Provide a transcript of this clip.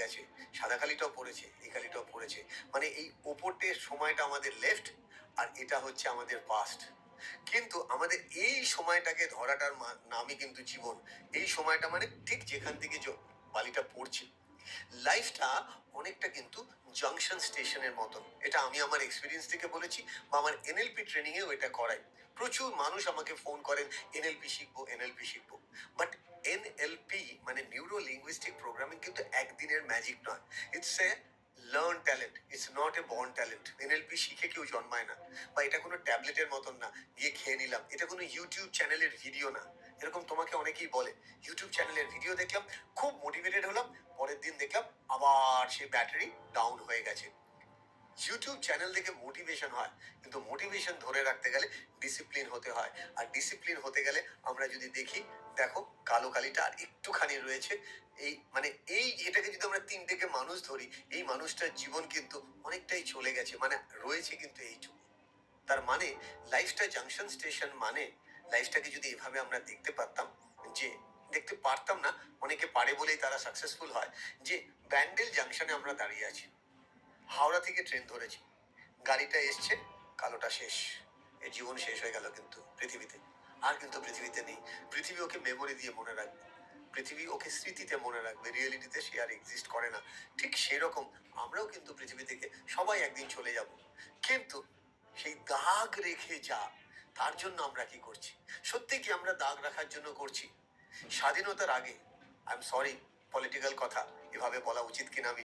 গেছে, সাদা কালিটাও পড়েছে, এই কালিটাও পড়েছে। মানে এই ওপরটের সময়টা আমাদের লেফট, আর এটা হচ্ছে আমাদের পাস্ট। কিন্তু আমাদের এই সময়টাকে ধরাটার নামই কিন্তু জীবন। এই সময়টা মানে ঠিক যেখান থেকে বালিটা পড়ছে, লাইফটা অনেকটা কিন্তু জাংশন স্টেশনের মতন। এটা আমি আমার এক্সপিরিয়েন্স থেকে বলেছি, বা আমার এনএলপি ট্রেনিং এও এটা করাই। প্রচুর মানুষ আমাকে ফোন করেন, এনএলপি শিখবো, এনএলপি শিখবো। বাট এনএলপি মানে নিউরো লিঙ্গুইস্টিক প্রোগ্রামিং কিন্তু একদিনের ম্যাজিক নয়। It's a learn talent, it's not a born talent. NLP শিখে কেউ জন্মায় না, বা এটা কোনো ট্যাবলেটের মতন না গিয়ে খেয়ে নিলাম। এটা কোনো ইউটিউব চ্যানেলের ভিডিও না। এরকম তোমাকে অনেকেই বলে, ইউটিউব চ্যানেলের ভিডিও দেখলাম, খুব মোটিভেটেড হলাম, পরের দিন দেখলাম আবার সে ব্যাটারি ডাউন হয়ে গেছে। ইউটিউব চ্যানেল থেকে মোটিভেশন হয়, কিন্তু মোটিভেশন ধরে রাখতে গেলে ডিসিপ্লিন হতে হয়। আর ডিসিপ্লিন হতে গেলে আমরা যদি দেখি, দেখো কালো কালিটা আর একটুখানি রয়েছে। এই এটাকে যদি আমরা তিনটেকে মানুষ ধরি, এই মানুষটার জীবন কিন্তু অনেকটাই চলে গেছে, মানে রয়েছে কিন্তু এইটুকু। তার মানে লাইফটা জাংশন স্টেশন, মানে লাইফটাকে যদি এভাবে আমরা দেখতে পারতাম, যে দেখতে পারতাম না, অনেকে পারে বলেই তারা সাকসেসফুল হয়, যে ব্যান্ডেল জাংশনে আমরা দাঁড়িয়ে আছি, হাওড়া থেকে ট্রেন ধরেছি, গাড়িটা এসছে, কালোটা শেষ, এর জীবন শেষ হয়ে গেল কিন্তু পৃথিবীতে। আর কিন্তু পৃথিবীতে নেই। পৃথিবী ওকে মেমোরি দিয়ে মনে রাখবে, পৃথিবী ওকে স্মৃতিতে মনে রাখবে, রিয়েলিটিতে সে আর এক্সিস্ট করে না। ঠিক সেরকম আমরাও কিন্তু পৃথিবী থেকে সবাই একদিন চলে যাব, কিন্তু সেই দাগ রেখে যা, তার জন্য আমরা কি করছি? সত্যি কি আমরা দাগ রাখার জন্য করছি? স্বাধীনতার আগে, আই এম সরি, পলিটিক্যাল কথা এভাবে বলা উচিত কিনা আমি